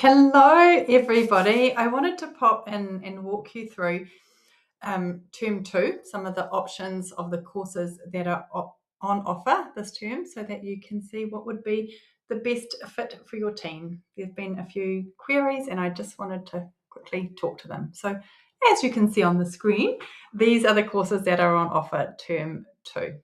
Hello, everybody. I wanted to pop in and walk you through term 2, some of the options of the courses that are on offer this term so that you can see what would be the best fit for your team. There's been a few queries and I just wanted to quickly talk to them. So as you can see on the screen, these are the courses that are on offer term 2.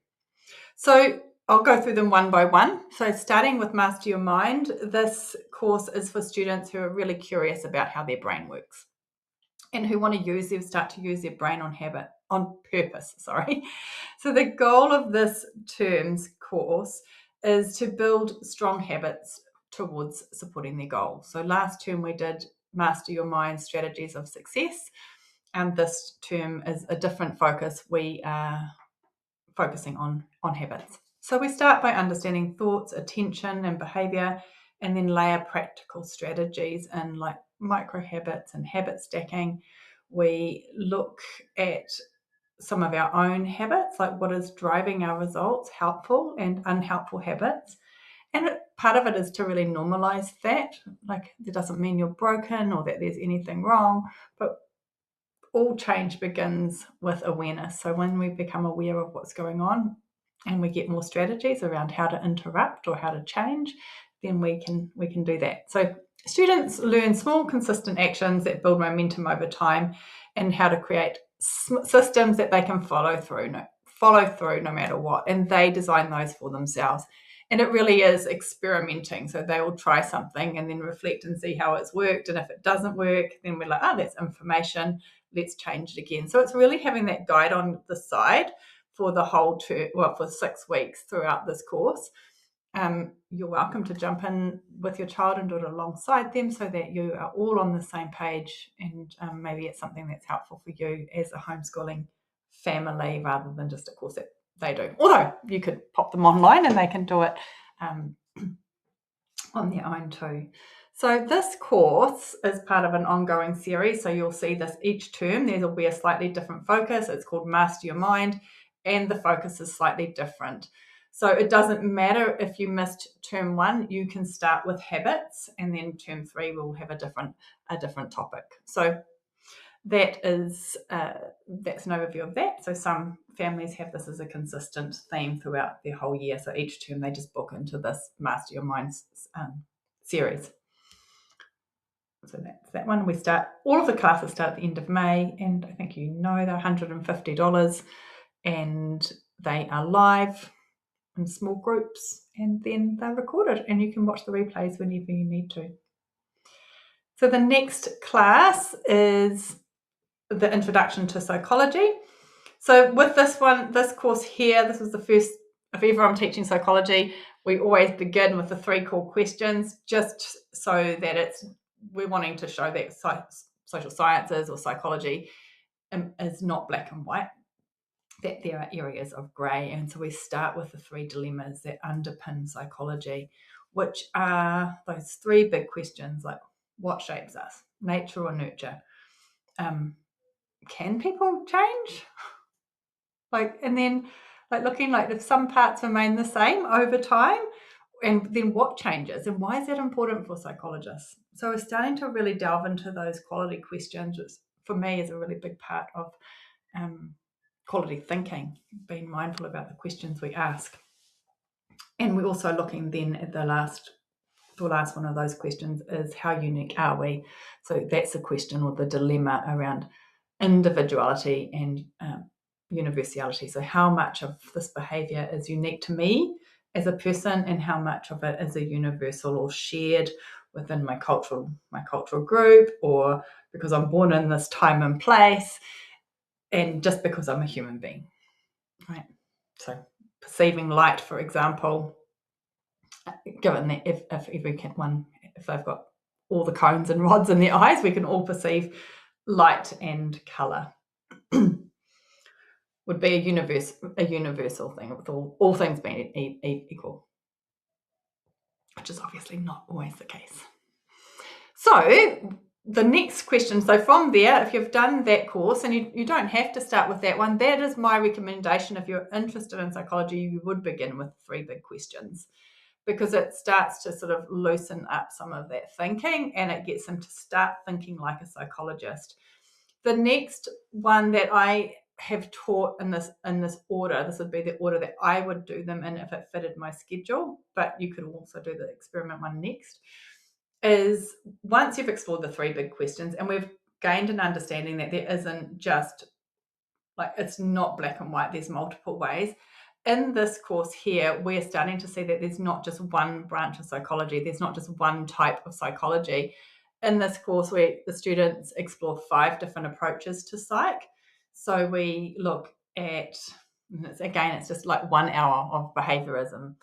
So I'll go through them one by one. So starting with Master Your Mind, this course is for students who are really curious about how their brain works and who want to start to use their brain on purpose. So the goal of this term's course is to build strong habits towards supporting their goals. So last term we did Master Your Mind Strategies of Success, and this term is a different focus. We are focusing on habits. So we start by understanding thoughts, attention, and behavior, and then layer practical strategies in like micro habits and habit stacking. We look at some of our own habits, like what is driving our results, helpful and unhelpful habits. And part of it is to really normalize that. Like, that doesn't mean you're broken or that there's anything wrong, but all change begins with awareness. So when we become aware of what's going on and we get more strategies around how to interrupt or how to change, then we can do that. So students learn small, consistent actions that build momentum over time and how to create systems that they can follow through no matter what. And they design those for themselves. And it really is experimenting. So they will try something and then reflect and see how it's worked. And if it doesn't work, then we're like, that's information. Let's change it again. So it's really having that guide on the side for the whole term, for 6 weeks throughout this course. You're welcome to jump in with your child and do it alongside them so that you are all on the same page, and maybe it's something that's helpful for you as a homeschooling family rather than just a course that they do. Although you could pop them online and they can do it on their own too. So this course is part of an ongoing series. So you'll see this each term. There will be a slightly different focus. It's called Master Your Mind, and the focus is slightly different. So it doesn't matter if you missed term 1, you can start with habits, and then term 3 will have a different topic. So that's an overview of that. So some families have this as a consistent theme throughout their whole year. So each term they just book into this Master Your Mind series. So that's that one. All of the classes start at the end of May, and I think they're $150, and they are live in small groups, and then they're recorded, and you can watch the replays whenever you need to. So the next class is the Introduction to Psychology. So with this course here, this was the first, if ever I'm teaching psychology, we always begin with the 3 core questions, just so that we're wanting to show that social sciences or psychology is not black and white, that there are areas of grey. And so we start with the 3 dilemmas that underpin psychology, which are those 3 big questions, like what shapes us, nature or nurture? Can people change? And then looking if some parts remain the same over time, and then what changes and why is that important for psychologists? So we're starting to really delve into those quality questions, which for me is a really big part of quality thinking, being mindful about the questions we ask. And we're also looking then at the last one of those questions is, how unique are we? So that's the question, or the dilemma, around individuality and universality. So how much of this behavior is unique to me as a person, and how much of it is a universal or shared within my cultural group, or because I'm born in this time and place, and just because I'm a human being, right? So perceiving light, for example, given that if they've got all the cones and rods in their eyes, we can all perceive light and colour. Would be a universal thing, with all things being equal, which is obviously not always the case. So the next question, so from there, if you've done that course, and you don't have to start with that one, that is my recommendation. If you're interested in psychology, you would begin with 3 big questions. because it starts to sort of loosen up some of that thinking, and it gets them to start thinking like a psychologist. The next one that I have taught in this order, this would be the order that I would do them in if it fitted my schedule, but you could also do the experiment one next, is once you've explored the three big questions and we've gained an understanding that there isn't just like, it's not black and white, there's multiple ways. In this course here, we're starting to see that there's not just one branch of psychology, there's not just one type of psychology. In this course, where the students explore 5 different approaches to psych. So we look at, it's just like 1 hour of behaviorism,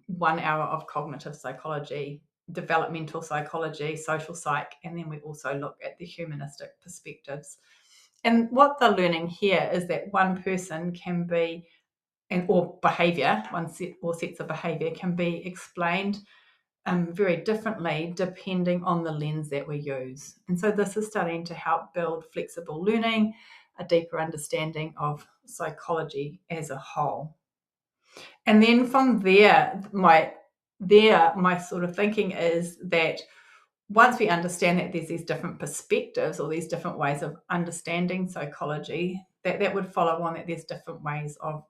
1 hour of cognitive psychology, developmental psychology, social psych, and then we also look at the humanistic perspectives. And what they're learning here is that one person can be, or behaviour, one set or sets of behaviour can be explained very differently depending on the lens that we use. And so this is starting to help build flexible learning, a deeper understanding of psychology as a whole. And then from there, my sort of thinking is that once we understand that there's these different perspectives or these different ways of understanding psychology, that would follow on that there's different ways of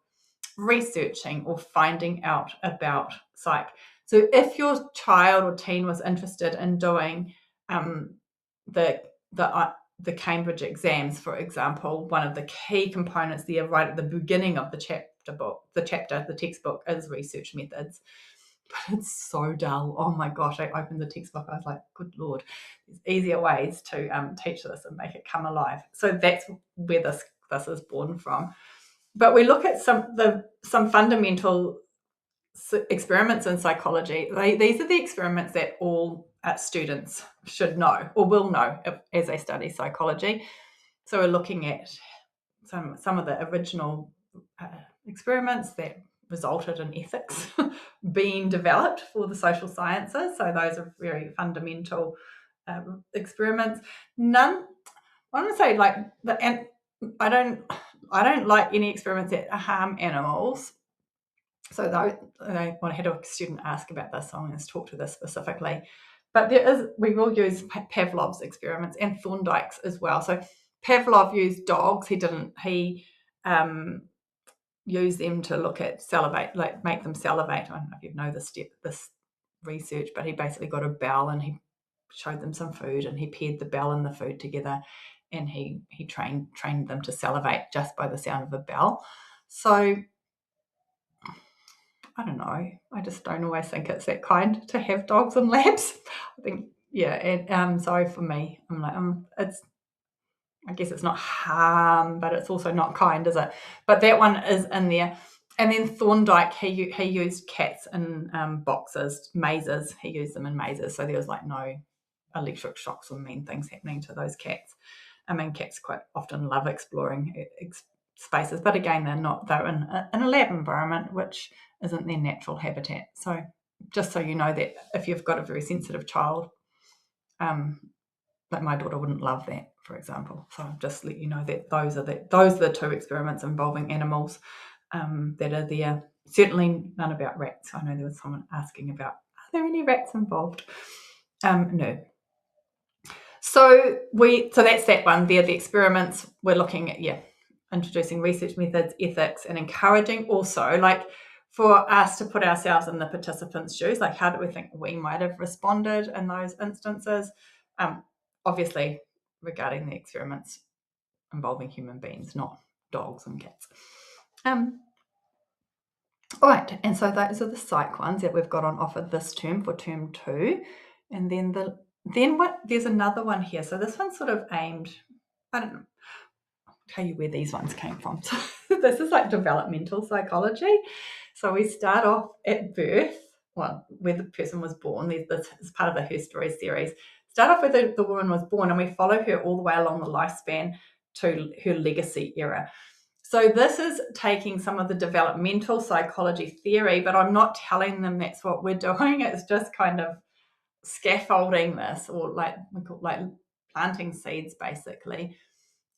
researching or finding out about psych. So if your child or teen was interested in doing the Cambridge exams, for example, one of the key components there right at the beginning of the textbook is research methods. But it's so dull. Oh my gosh, I opened the textbook. I was like, good Lord, there's easier ways to teach this and make it come alive. So that's where this is born from. But we look at some fundamental experiments in psychology. These are the experiments that all students should know or will know as they study psychology. So we're looking at some of the original experiments that resulted in ethics being developed for the social sciences. So those are very fundamental experiments. I want to say I don't like any experiments that harm animals. So I had a student ask about this, so I'm going to talk to this specifically. But we will use Pavlov's experiments and Thorndike's as well. So Pavlov used dogs. He use them to look at salivate, like make them salivate. I don't know if you know this research, but he basically got a bell and he showed them some food and he paired the bell and the food together, and he trained them to salivate just by the sound of a bell. So I don't know. I just don't always think it's that kind to have dogs in labs. I think, yeah, and so for me, I'm like, I guess it's not harm, but it's also not kind, is it? But that one is in there. And then Thorndike, he used cats in boxes, mazes. He used them in mazes, so there was like no electric shocks or mean things happening to those cats. I mean, cats quite often love exploring spaces, but again, they're in a lab environment, which isn't their natural habitat. So just so you know that if you've got a very sensitive child, like my daughter wouldn't love that, for example. So just let you know that those are the 2 experiments involving animals that are there. Certainly none about rats. I know there was someone asking about, are there any rats involved? No. So that's that one. They're the experiments. We're looking at, introducing research methods, ethics, and encouraging also, like, for us to put ourselves in the participants' shoes, like how do we think we might have responded in those instances? Obviously, regarding the experiments involving human beings, not dogs and cats. All right, and so those are the psych ones that we've got on offer this term for term 2. And then there's another one here. So this one's sort of aimed, I don't know, I'll tell you where these ones came from. So this is like developmental psychology. So we start off at birth, well, where the person was born. This is part of the Her Stories series. Start off with the woman was born, and we follow her all the way along the lifespan to her legacy era. So this is taking some of the developmental psychology theory, but I'm not telling them that's what we're doing. It's just kind of scaffolding this, or like planting seeds, basically.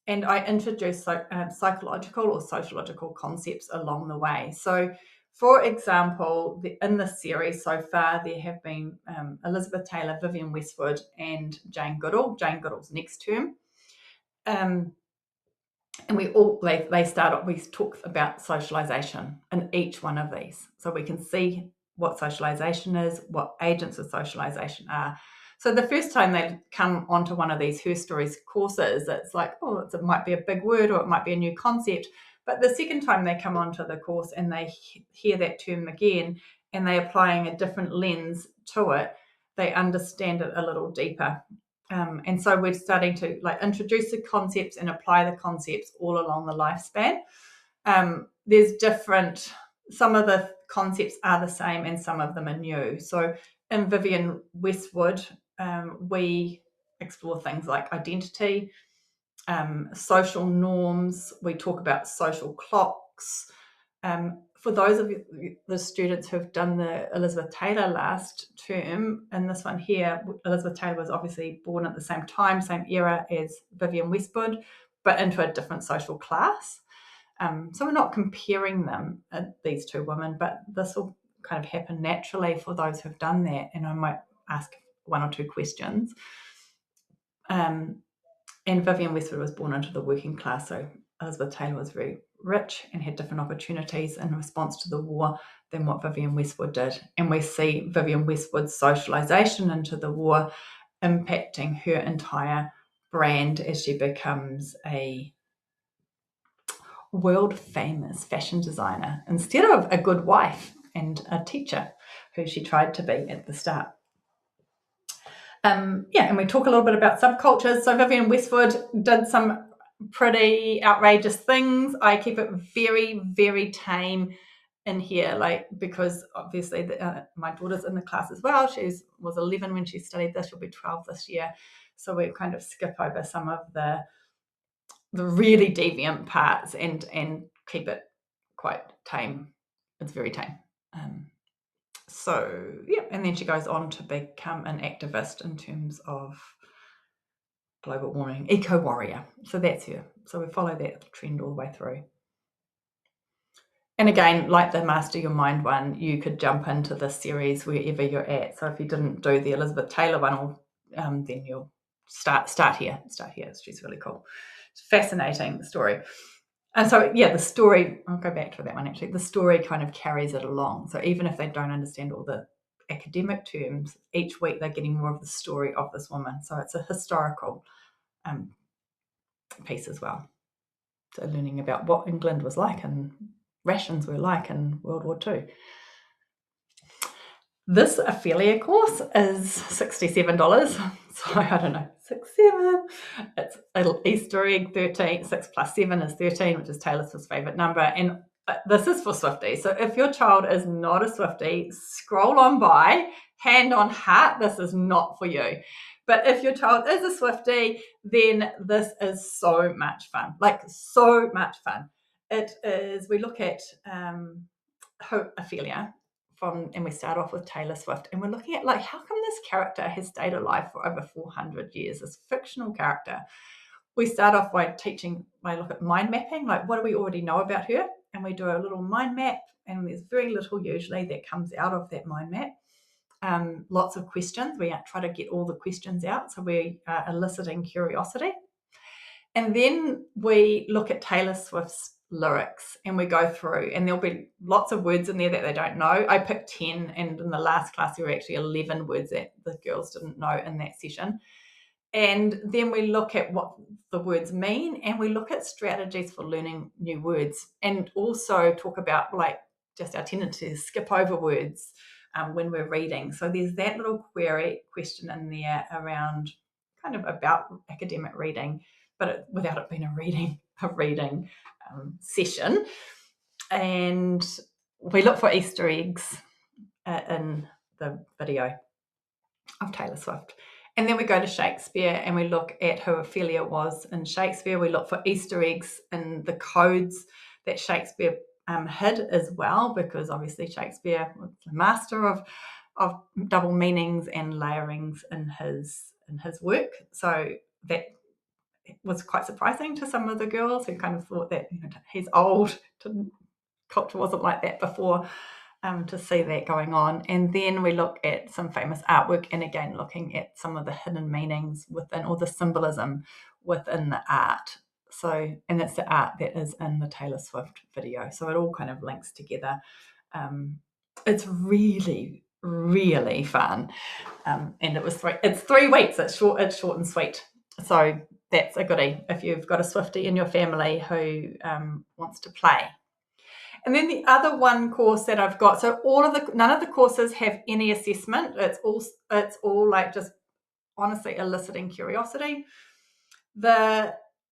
And I introduce psychological or sociological concepts along the way. So For example, in this series so far, there have been Elizabeth Taylor, Vivienne Westwood, and Jane Goodall. Jane Goodall's next term. And they start off, we talk about socialization in each one of these. So we can see what socialization is, what agents of socialization are. So the first time they come onto one of these Her Stories courses, it's like, it might be a big word or it might be a new concept. But the second time they come onto the course and they hear that term again and they're applying a different lens to it, they understand it a little deeper. And so we're starting to introduce the concepts and apply the concepts all along the lifespan. There's different, some of the concepts are the same and some of them are new. So in Vivienne Westwood, we explore things like identity, social norms. We talk about social clocks. For those of the students who have done the Elizabeth Taylor last term, and this one here, Elizabeth Taylor was obviously born at the same time, same era as Vivienne Westwood, but into a different social class. So we're not comparing them, these two women, but this will kind of happen naturally for those who've done that. And I might ask one or two questions. And Vivienne Westwood was born into the working class, so Elizabeth Taylor was very rich and had different opportunities in response to the war than what Vivienne Westwood did. And we see Vivienne Westwood's socialization into the war impacting her entire brand as she becomes a world famous fashion designer instead of a good wife and a teacher who she tried to be at the start. And we talk a little bit about subcultures. So Vivienne Westwood did some pretty outrageous things. I keep it very, very tame in here, because obviously my daughter's in the class as well. She was 11 when she studied this. She'll be 12 this year. So we kind of skip over some of the really deviant parts and keep it quite tame. It's very tame. And then she goes on to become an activist in terms of global warming, eco-warrior. So that's her. So we follow that trend all the way through. And again, like the Master Your Mind one, you could jump into this series wherever you're at. So if you didn't do the Elizabeth Taylor one, then you'll start here. She's really cool. It's a fascinating story. And so, the story, I'll go back to that one actually. The story kind of carries it along. So even if they don't understand all the academic terms, each week they're getting more of the story of this woman. So it's a historical piece as well. So learning about what England was like and rations were like in World War II. This Ophelia course is $67. So I don't know, 6-7. It's a little Easter egg, 13. 6 plus 7 is 13, which is Taylor's favourite number. And this is for Swifties. So if your child is not a Swiftie, scroll on by, hand on heart, this is not for you. But if your child is a Swiftie, then this is so much fun. So much fun. It is, we look at Ophelia, and we start off with Taylor Swift, and we're looking at how come this character has stayed alive for over 400 years, this fictional character. We start off by look at mind mapping, what do we already know about her, and we do a little mind map, and there's very little usually that comes out of that mind map. Lots of questions. We try to get all the questions out, so we are eliciting curiosity. And then we look at Taylor Swift's lyrics and we go through, and there'll be lots of words in there that they don't know. I picked 10, and in the last class there were actually 11 words that the girls didn't know in that session. And then we look at what the words mean, and we look at strategies for learning new words, and also talk about just our tendency to skip over words when we're reading. So there's that little question in there around kind of about academic reading, but without it being a reading session. And we look for Easter eggs in the video of Taylor Swift. And then we go to Shakespeare and we look at who Ophelia was in Shakespeare. We look for Easter eggs in the codes that Shakespeare hid as well, because obviously Shakespeare was the master of double meanings and layerings in his work. So that was quite surprising to some of the girls who kind of thought that he's old to culture wasn't like that before, to see that going on. And then we look at some famous artwork, and again, looking at some of the hidden meanings within, or the symbolism within the art. So, and it's the art that is in the Taylor Swift video. So it all kind of links together. It's really, really fun. And it's 3 weeks. It's short and sweet. So that's a goodie if you've got a Swiftie in your family who wants to play. And then the other one course that I've got, so none of the courses have any assessment. It's all like just honestly eliciting curiosity.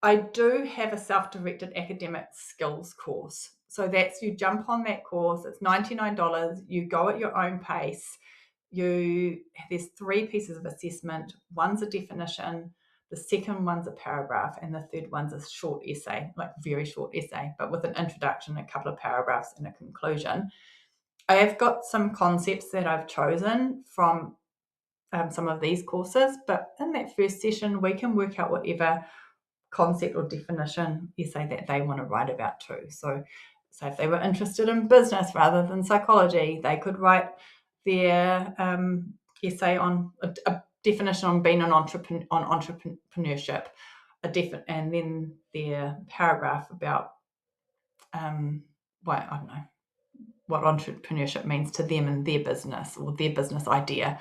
I do have a self-directed academic skills course. So that's, you jump on that course, it's $99, you go at your own pace. There's 3 pieces of assessment. One's a definition, the second one's a paragraph, and the third one's a short essay, like very short essay, but with an introduction, a couple of paragraphs, and a conclusion. I have got some concepts that I've chosen from some of these courses, but in that first session, we can work out whatever concept or definition essay that they want to write about too. So if they were interested in business rather than psychology, they could write their essay on a definition on being on entrepreneurship, and then their paragraph about I don't know what entrepreneurship means to them and their business or their business idea.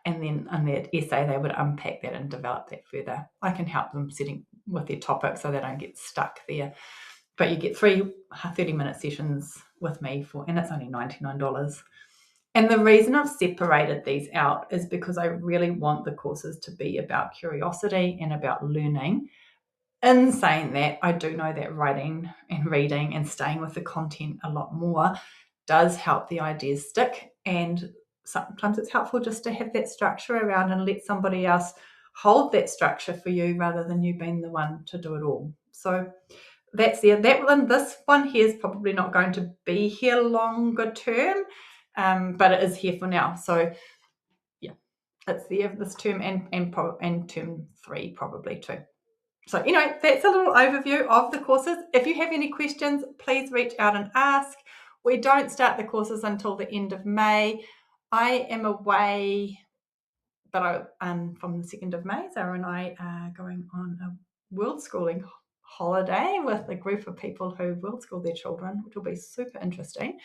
And then in their essay, they would unpack that and develop that further. I can help them setting with their topic so they don't get stuck there. But you get 3 30-minute sessions with me and it's only $99. And the reason I've separated these out is because I really want the courses to be about curiosity and about learning. In saying that, I do know that writing and reading and staying with the content a lot more does help the ideas stick, and sometimes it's helpful just to have that structure around and let somebody else hold that structure for you rather than you being the one to do it all. So that's there. This one here is probably not going to be here longer term, but it is here for now. So yeah, it's there this term and term 3 probably too. So anyway, that's a little overview of the courses. If you have any questions, please reach out and ask. We don't start the courses until the end of May. I am away, but from the 2nd of May, Sarah and I are going on a world schooling holiday with a group of people who world school their children, which will be super interesting.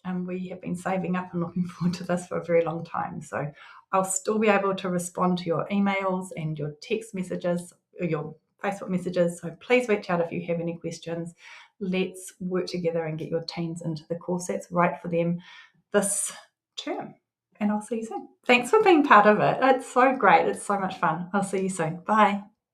And we have been saving up and looking forward to this for a very long time. So I'll still be able to respond to your emails and your text messages, or your Facebook messages. So please reach out if you have any questions. Let's work together and get your teens into the course that's right for them this term. And I'll see you soon. Thanks for being part of it. It's so great. It's so much fun. I'll see you soon. Bye.